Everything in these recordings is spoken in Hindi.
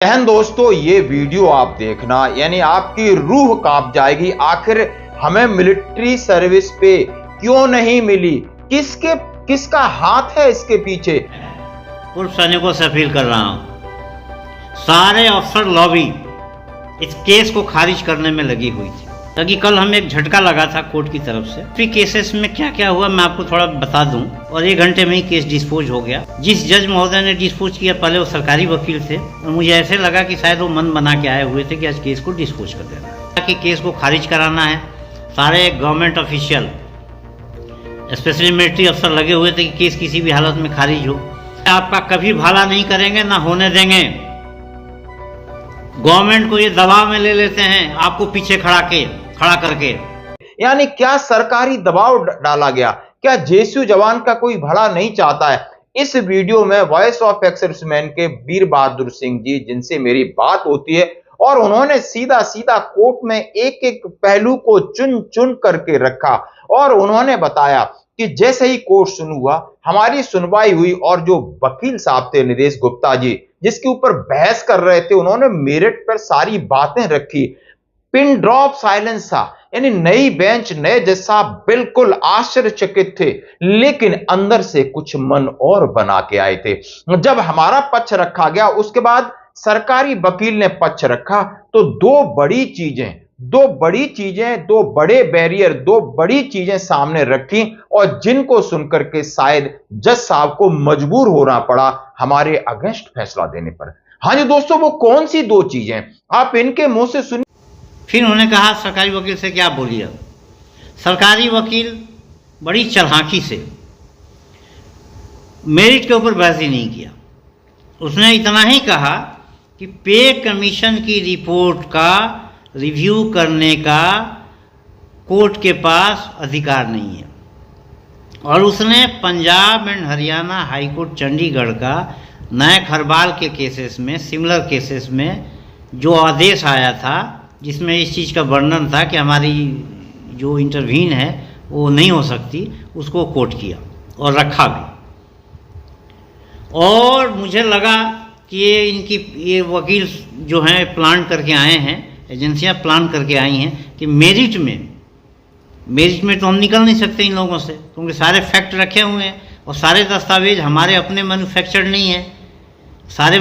बहन दोस्तों, ये वीडियो आप देखना यानी आपकी रूह कांप जाएगी। आखिर हमें मिलिट्री सर्विस पे क्यों नहीं मिली? किसका हाथ है इसके पीछे? पूर्व सैनिकों से अपील कर रहा हूं, सारे अफसर लॉबी इस केस को खारिज करने में लगी हुई थी, ताकि कल हमें एक झटका लगा था कोर्ट की तरफ से। फिर केसेस में क्या क्या हुआ मैं आपको थोड़ा बता दूं, और 1 घंटे में ही केस डिस्पोज हो गया। जिस जज महोदय ने डिस्पोज किया, पहले वो सरकारी वकील थे, और मुझे ऐसे लगा कि शायद वो मन बना के आए हुए थे कि आज केस को डिस्पोज कर देना है, कि केस को खारिज कराना है। सारे गवर्नमेंट ऑफिशियल, स्पेशली मिलिट्री अफसर लगे हुए थे कि केस किसी भी हालत में खारिज हो। आपका कभी भला नहीं करेंगे, ना होने देंगे। गवर्नमेंट को ये दबाव में ले लेते हैं, आपको पीछे खड़ा करके। यानी क्या सरकारी दबाव डाला गया? क्या जेएसयू जवान का कोई भला नहीं चाहता है? इस वीडियो में वॉइस ऑफ एक्सर्विसमैन के वीर बहादुर सिंह जी, जिनसे मेरी बात होती है, और उन्होंने सीधा सीधा कोर्ट में एक एक पहलू को चुन चुन करके रखा, और उन्होंने बताया कि जैसे ही कोर्ट शुरू हुआ, हमारी सुनवाई हुई, और जो वकील साहब थे निदेश गुप्ता जी, जिसके ऊपर बहस कर रहे थे, उन्होंने मेरिट पर सारी बातें रखी। पिन ड्रॉप साइलेंस था, यानी नई बेंच, नए जज साहब बिल्कुल आश्चर्यचकित थे, लेकिन अंदर से कुछ मन और बना के आए थे। जब हमारा पक्ष रखा गया, उसके बाद सरकारी वकील ने पक्ष रखा, तो दो बड़ी चीजें सामने रखी, और जिनको सुनकर के शायद जज साहब को मजबूर होना पड़ा हमारे अगेंस्ट फैसला देने पर। हाँ जी दोस्तों, वो कौन सी 2 चीजें आप इनके मुंह से सुनिए। फिर उन्होंने कहा सरकारी वकील से क्या बोलिए। सरकारी वकील बड़ी चालाकी से मेरिट के ऊपर बहस ही नहीं किया। उसने इतना ही कहा कि पे कमीशन की रिपोर्ट का रिव्यू करने का कोर्ट के पास अधिकार नहीं है, और उसने Punjab and Haryana high court Chandigarh का नए खरबाल के केसेस में, सिमिलर केसेस में जो आदेश आया था, जिसमें इस चीज़ का वर्णन था कि हमारी जो इंटरवीन है वो नहीं हो सकती, उसको कोट किया और रखा भी। और मुझे लगा कि ये वकील जो हैं प्लान करके आए हैं, एजेंसियां प्लान करके आई हैं कि मेरिट में तो हम निकल नहीं सकते इन लोगों से, क्योंकि सारे फैक्ट रखे हुए हैं, और सारे दस्तावेज हमारे अपने मैन्युफैक्चर्ड नहीं है। सारे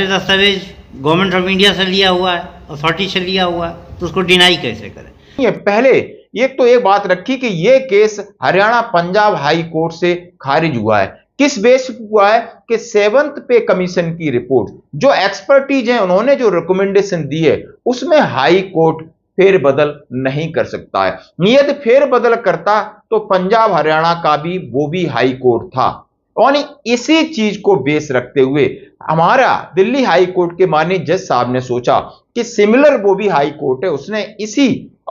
दस्तावेज गवर्नमेंट ऑफ इंडिया से लिया हुआ है, अथॉरिटी से लिया हुआ है, तो उसको डिनाई कैसे करें? ये पहले एक बात रखी कि ये case Haryana Punjab high court से खारिज हुआ है। किस बेस पर हुआ है? कि 7th पे कमीशन की रिपोर्ट, जो एक्सपर्टीज है, उन्होंने जो रिकमेंडेशन दी है, उसमें हाई कोर्ट फेरबदल नहीं कर सकता है। यदि फेरबदल करता तो पंजाब हरियाणा का भी वो भी हाई कोर्ट था, और इसी चीज को बेस रखते हुए हमारा दिल्ली हाई कोर्ट के माननीय जज साहब ने सोचा कि सिमिलर वो भी हाई कोर्ट है, उसने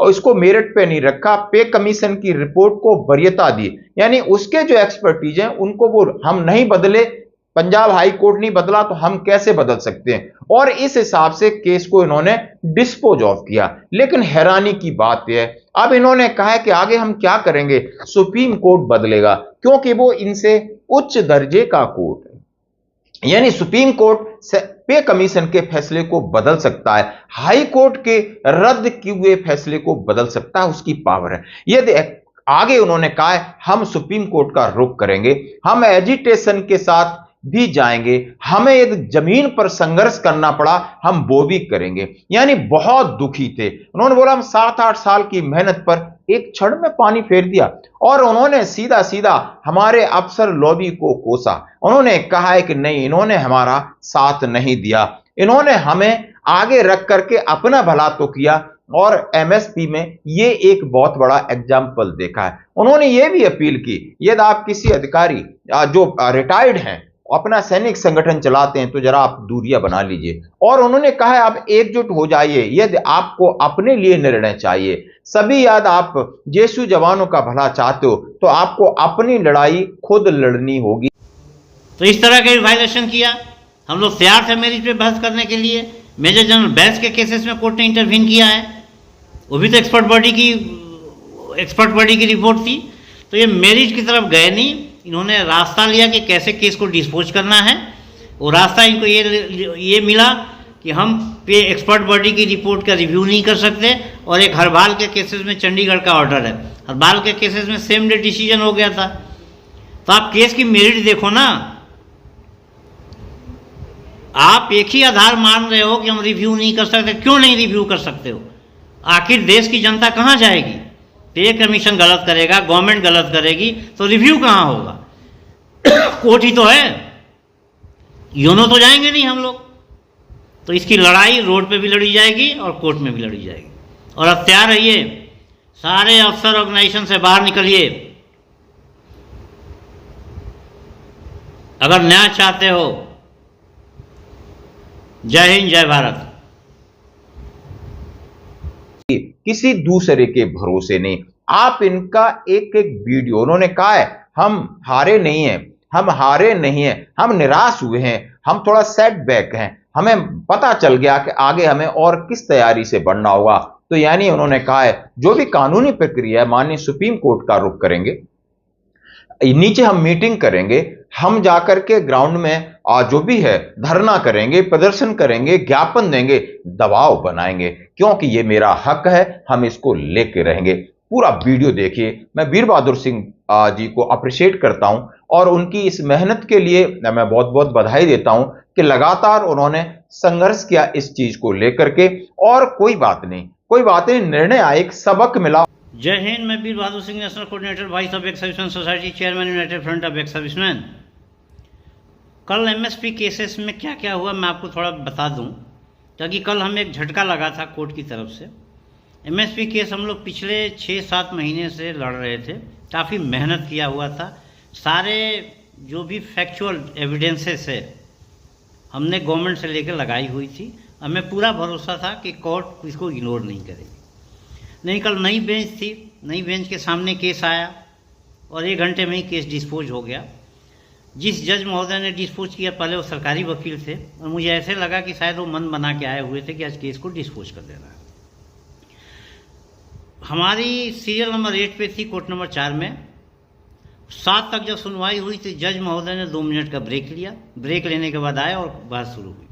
इसको मेरिट पे नहीं रखा, पे कमीशन की रिपोर्ट को वरीयता दी, यानी उसके जो एक्सपर्टीज हैं उनको वो हम नहीं बदले, पंजाब हाई कोर्ट नहीं बदला, तो हम कैसे बदल सकते हैं? और इस हिसाब से केस को इन्होंने डिस्पोज ऑफ किया। लेकिन हैरानी की बात यह है, अब इन्होंने कहा है कि आगे हम क्या करेंगे, सुप्रीम कोर्ट बदलेगा, क्योंकि वो इनसे उच्च दर्जे का कोर्ट है, यानी सुप्रीम कोर्ट पे कमीशन के फैसले को बदल सकता है, हाई कोर्ट के रद्द किए हुए फैसले को बदल सकता है, उसकी पावर है। यदि आगे उन्होंने कहा है हम सुप्रीम कोर्ट का रुख करेंगे, हम एजिटेशन के साथ भी जाएंगे, हमें यदि जमीन पर संघर्ष करना पड़ा हम वो भी करेंगे। यानी बहुत दुखी थे। उन्होंने बोला हम 7-8 साल की मेहनत पर एक क्षण में पानी फेर दिया, और उन्होंने सीधा सीधा हमारे अफसर लॉबी को कोसा। उन्होंने कहा है कि नहीं, इन्होंने हमारा साथ नहीं दिया, इन्होंने हमें आगे रख करके अपना भला तो किया, और एमएसपी में ये एक बहुत बड़ा एग्जाम्पल देखा है। उन्होंने ये भी अपील की, यदि आप किसी अधिकारी जो रिटायर्ड हैं, अपना सैनिक संगठन चलाते हैं, तो जरा आप दूरियां बना लीजिए, और उन्होंने कहा है आप एकजुट हो जाइए। यदि आपको अपने लिए निर्णय चाहिए, सभी याद आप जेएसयू जवानों का भला चाहते हो, तो आपको अपनी लड़ाई खुद लड़नी होगी। तो इस तरह का वायलेशन किया। हम लोग तैयार थे मेरिट पे बहस करने के लिए। मेजर जनरल बैस के केसेस में कोर्ट ने इंटरवीन किया है, वो भी तो एक्सपर्ट बॉडी की रिपोर्ट थी। तो ये मेरिट की तरफ गए नहीं, इन्होंने रास्ता लिया कि कैसे केस को डिस्पोज करना है। वो रास्ता इनको ये मिला कि हम पे एक्सपर्ट बॉडी की रिपोर्ट का रिव्यू नहीं कर सकते, और एक हरबाल के केसेस में चंडीगढ़ का ऑर्डर है, हरबाल के केसेस में सेम डे डिसीजन हो गया था। तो आप केस की मेरिट देखो ना, आप एक ही आधार मान रहे हो कि हम रिव्यू नहीं कर सकते। क्यों नहीं रिव्यू कर सकते हो? आखिर देश की जनता कहाँ जाएगी? पे कमीशन गलत करेगा, गवर्नमेंट गलत करेगी, तो रिव्यू कहाँ होगा? कोर्ट ही तो है, यूनो तो जाएंगे नहीं हम लोग। तो इसकी लड़ाई रोड पे भी लड़ी जाएगी और कोर्ट में भी लड़ी जाएगी। और अब तैयार रहिए, सारे अफसर ऑर्गेनाइजेशन से बाहर निकलिए। अगर न्याय चाहते हो, जय हिंद, जय भारत। किसी दूसरे के भरोसे नहीं। आप इनका एक एक वीडियो, उन्होंने कहा है हम हारे नहीं हैं, हम हारे नहीं हैं, हम निराश हुए हैं, हम थोड़ा सेटबैक हैं, हमें पता चल गया कि आगे हमें और किस तैयारी से बढ़ना होगा। तो यानी उन्होंने कहा है जो भी कानूनी प्रक्रिया है माननीय सुप्रीम कोर्ट का रुख करेंगे, नीचे हम मीटिंग करेंगे, हम जाकर के ग्राउंड में जो भी है धरना करेंगे, प्रदर्शन करेंगे, ज्ञापन देंगे, दबाव बनाएंगे, क्योंकि ये मेरा हक है, हम इसको लेके रहेंगे। पूरा वीडियो देखिए। मैं वीर बहादुर सिंह जी को अप्रिशिएट करता हूं और उनकी इस मेहनत के लिए मैं बहुत बहुत बधाई देता हूं कि लगातार उन्होंने संघर्ष किया इस चीज को लेकर के। और कोई बात नहीं, निर्णय आया, एक सबक मिला। जय हिंद। मैं Veer Bahadur Singh, national coordinator voice of ex serviceman society, chairman united front of ex serviceman. कल एमएसपी केसेस में क्या क्या हुआ मैं आपको थोड़ा बता दूं, ताकि कल हमें एक झटका लगा था कोर्ट की तरफ से। एमएसपी केस हम लोग पिछले 6-7 महीने से लड़ रहे थे, काफ़ी मेहनत किया हुआ था। सारे जो भी फैक्चुअल एविडेंसेस है हमने गवर्नमेंट से लेकर लगाई हुई थी। हमें पूरा भरोसा था कि कोर्ट इसको इग्नोर नहीं करेगी। नहीं, कल नई बेंच थी, नई बेंच के सामने केस आया और 1 घंटे में ही केस डिस्पोज हो गया। जिस जज महोदय ने डिस्पोज किया, पहले वो सरकारी वकील थे और मुझे ऐसे लगा कि शायद वो मन बना के आए हुए थे कि आज केस को डिस्पोज कर देना है। हमारी सीरियल नंबर 8 पे थी, कोर्ट नंबर 4 में। 7 तक जब सुनवाई हुई तो जज महोदय ने 2 मिनट का ब्रेक लिया। ब्रेक लेने के बाद आए और बहस शुरू हुई।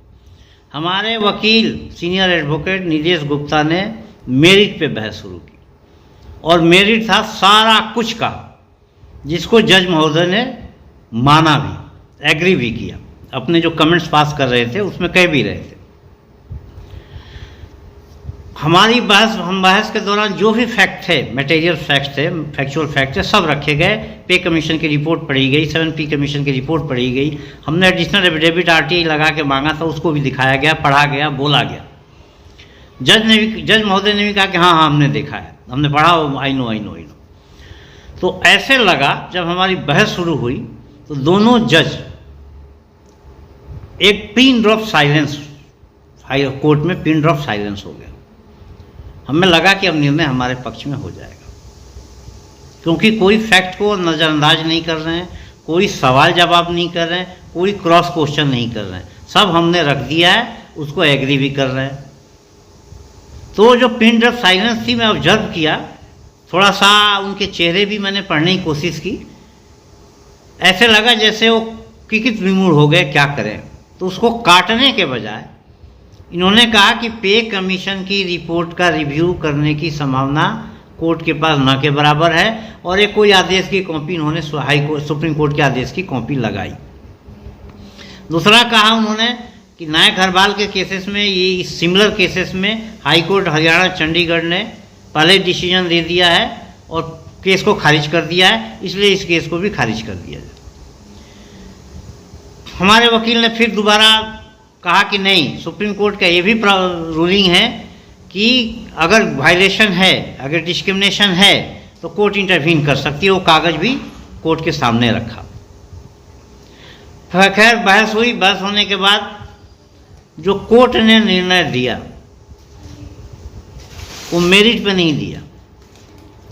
हमारे वकील सीनियर एडवोकेट नीलेश गुप्ता ने मेरिट पे बहस शुरू की और मेरिट था सारा कुछ का, जिसको जज महोदय ने माना भी, एग्री भी किया। अपने जो कमेंट्स पास कर रहे थे उसमें कह भी रहे थे। हमारी बहस के दौरान जो भी फैक्ट थे, मटेरियल फैक्ट थे, फैक्चुअल फैक्ट थे, सब रखे गए। पे कमीशन की रिपोर्ट पढ़ी गई, 7P कमीशन की रिपोर्ट पढ़ी गई। हमने एडिशनल एफिडेविट RTI लगा के मांगा था, उसको भी दिखाया गया, पढ़ा गया, बोला गया। जज महोदय ने भी कहा कि हाँ हमने देखा है, हमने पढ़ा, आई नो। तो ऐसे लगा जब हमारी बहस शुरू हुई तो दोनों जज एक पिन ड्रॉप साइलेंस, कोर्ट में पिन ड्रॉप साइलेंस हो गया। हमें लगा कि अब निर्णय हमारे पक्ष में हो जाएगा, क्योंकि कोई फैक्ट को नज़रअंदाज नहीं कर रहे हैं, कोई सवाल जवाब नहीं कर रहे हैं, कोई क्रॉस क्वेश्चन नहीं कर रहे हैं, सब हमने रख दिया है, उसको एग्री भी कर रहे हैं। तो जो पिन ड्रॉप साइलेंस थी, मैं ऑब्जर्व किया, थोड़ा सा उनके चेहरे भी मैंने पढ़ने की कोशिश की। ऐसे लगा जैसे वो किकित विमूढ़ हो गए, क्या करें। तो उसको काटने के बजाय इन्होंने कहा कि पे कमीशन की रिपोर्ट का रिव्यू करने की संभावना कोर्ट के पास न के बराबर है, और एक कोई आदेश की कॉपी इन्होंने सुप्रीम कोर्ट के आदेश की कॉपी लगाई। दूसरा कहा उन्होंने कि नायक हरबाल के केसेस में, ये सिमिलर केसेस में हाई कोर्ट हरियाणा चंडीगढ़ ने पहले डिसीजन दे दिया है और केस को खारिज कर दिया है, इसलिए इस केस को भी खारिज कर दिया जाए। हमारे वकील ने फिर दोबारा कहा कि नहीं, सुप्रीम कोर्ट का ये भी रूलिंग है कि अगर वायलेशन है, अगर डिस्क्रिमिनेशन है तो कोर्ट इंटरवीन कर सकती है। वो कागज भी कोर्ट के सामने रखा। खैर बहस हुई। बहस होने के बाद जो कोर्ट ने निर्णय दिया वो मेरिट पे नहीं दिया।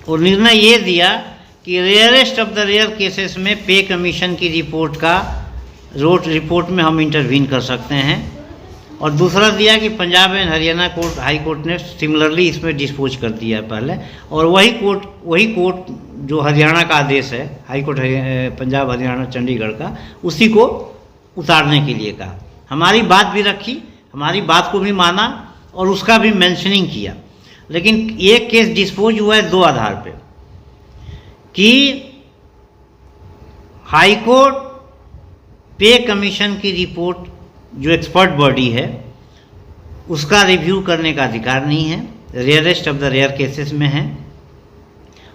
और निर्णय ये दिया कि rarest of the rare cases में पे कमीशन की रिपोर्ट में हम इंटरवीन कर सकते हैं। और दूसरा दिया कि Punjab and Haryana court, high court ने सिमिलरली इसमें डिस्पोज कर दिया है पहले, और वही कोर्ट जो हरियाणा का आदेश है, हाई कोर्ट पंजाब हरियाणा चंडीगढ़ का, उसी को उतारने के लिए कहा। हमारी बात भी रखी, हमारी बात को भी माना और उसका भी मेंशनिंग किया। लेकिन ये केस डिस्पोज हुआ है 2 आधार पे कि हाई कोर्ट पे कमीशन की रिपोर्ट जो एक्सपर्ट बॉडी है उसका रिव्यू करने का अधिकार नहीं है, rarest of the rare cases में है।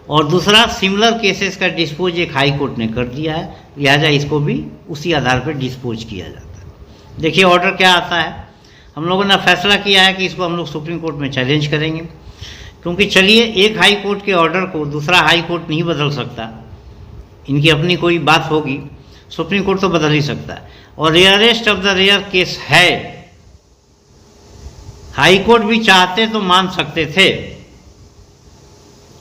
और दूसरा, सिमिलर केसेस का डिस्पोज एक हाई कोर्ट ने कर दिया है, लिहाजा इसको भी उसी आधार पर डिस्पोज किया जाता है। देखिए ऑर्डर क्या आता है। हम लोगों ने फैसला किया है कि इसको हम लोग सुप्रीम कोर्ट में चैलेंज करेंगे, क्योंकि चलिए एक हाई कोर्ट के ऑर्डर को दूसरा हाई कोर्ट नहीं बदल सकता, इनकी अपनी कोई बात होगी, सुप्रीम कोर्ट तो बदल ही सकता है। और rarest of the rare case है, हाई कोर्ट भी चाहते तो मान सकते थे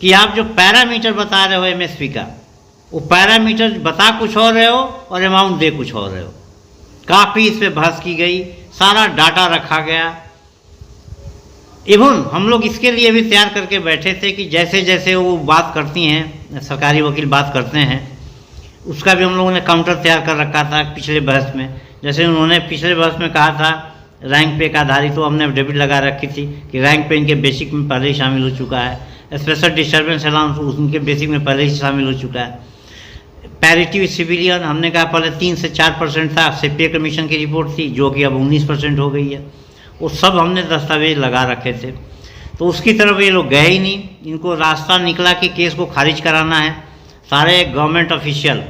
कि आप जो पैरामीटर बता रहे हो एमएसपी का, वो पैरामीटर बता कुछ और रहे हो और अमाउंट दे कुछ और रहे हो। काफ़ी इस पे बहस की गई, सारा डाटा रखा गया। इवन हम लोग इसके लिए भी तैयार करके बैठे थे कि जैसे जैसे वो बात करती हैं, सरकारी वकील बात करते हैं, उसका भी हम लोगों ने काउंटर तैयार कर रखा था पिछले बहस में। जैसे उन्होंने पिछले बहस में कहा था रैंक पे का आधारित, तो हमने डेबिट लगा रखी थी कि रैंक पे इनके बेसिक में पहले ही शामिल हो चुका है, स्पेशल डिस्टर्बेंस अलाउंस उनके बेसिक में पहले ही शामिल हो चुका है। पैरिटी विद सिविलियन हमने कहा पहले 3 से 4% था, पे कमीशन की रिपोर्ट थी जो कि अब 19% हो गई है। वो सब हमने दस्तावेज लगा रखे थे, तो उसकी तरफ ये लोग गए ही नहीं। इनको रास्ता निकला कि केस को खारिज कराना है। सारे गवर्नमेंट ऑफिशियल,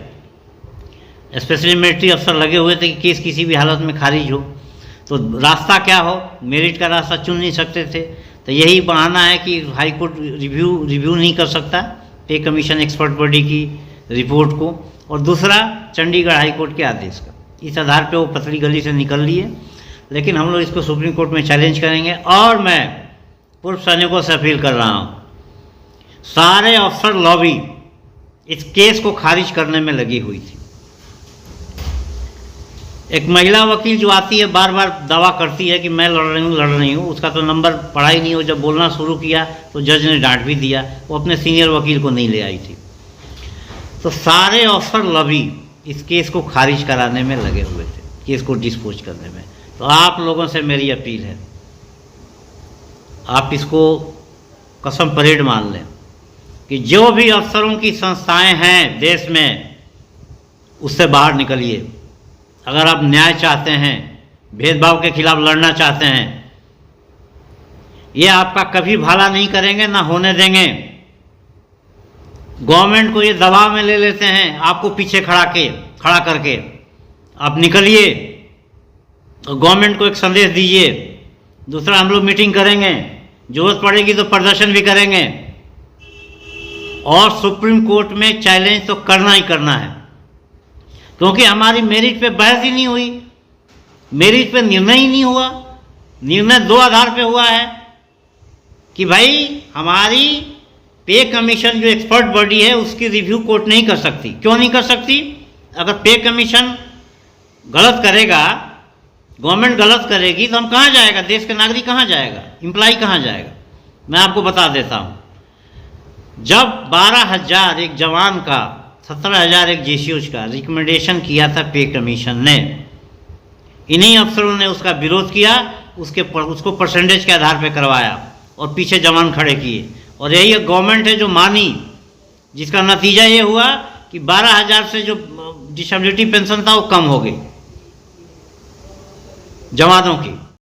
स्पेशली मिलिट्री अफसर लगे हुए थे कि केस किसी भी हालत में खारिज हो। तो रास्ता क्या हो, मेरिट का रास्ता चुन नहीं सकते थे। तो यही बहाना है कि हाई कोर्ट रिव्यू नहीं कर सकता पे कमीशन एक्सपर्ट बॉडी की रिपोर्ट को, और दूसरा चंडीगढ़ हाई कोर्ट के आदेश का। इस आधार पे वो पतली गली से निकल लिए। लेकिन हम लोग इसको सुप्रीम कोर्ट में चैलेंज करेंगे। और मैं पूर्व सैनिकों से अपील कर रहा हूँ, सारे अफसर लॉबी इस केस को खारिज करने में लगी हुई थी। एक महिला वकील जो आती है बार बार दावा करती है कि मैं लड़ रही हूँ, उसका तो नंबर पढ़ा ही नहीं हो। जब बोलना शुरू किया तो जज ने डांट भी दिया, वो अपने सीनियर वकील को नहीं ले आई थी। तो सारे अफसर लॉबी इस केस को खारिज कराने में लगे हुए थे, केस को डिस्पोज करने में। तो आप लोगों से मेरी अपील है, आप इसको कसम परेड मान लें कि जो भी अफसरों की संस्थाएं हैं देश में, उससे बाहर निकलिए। अगर आप न्याय चाहते हैं, भेदभाव के खिलाफ लड़ना चाहते हैं, ये आपका कभी भला नहीं करेंगे, ना होने देंगे। गवर्नमेंट को ये दबाव में ले लेते हैं, आपको पीछे खड़ा करके आप निकलिए, गवर्नमेंट को एक संदेश दीजिए। दूसरा, हम लोग मीटिंग करेंगे, जरूरत पड़ेगी तो प्रदर्शन भी करेंगे, और सुप्रीम कोर्ट में चैलेंज तो करना ही करना है, क्योंकि हमारी मेरिट पे बहस ही नहीं हुई, मेरिट पे निर्णय ही नहीं हुआ। निर्णय 2 आधार पे हुआ है कि भाई हमारी पे कमीशन जो एक्सपर्ट बॉडी है उसकी रिव्यू कोर्ट नहीं कर सकती। क्यों नहीं कर सकती? अगर पे कमीशन गलत करेगा, गवर्नमेंट गलत करेगी, तो हम कहाँ जाएगा, देश के नागरिक कहाँ जाएगा, एम्प्लॉय कहाँ जाएगा? मैं आपको बता देता हूँ, जब 12,000 एक जवान का, 17,000 एक जेसीओज का रिकमेंडेशन किया था पे कमीशन ने, इन्हीं अफसरों ने उसका विरोध किया, उसको परसेंटेज के आधार पे करवाया और पीछे जवान खड़े किए। और यही एक गवर्नमेंट है जो मानी, जिसका नतीजा ये हुआ कि 12,000 से जो डिसेबिलिटी पेंशन था वो कम हो गई जवानों की।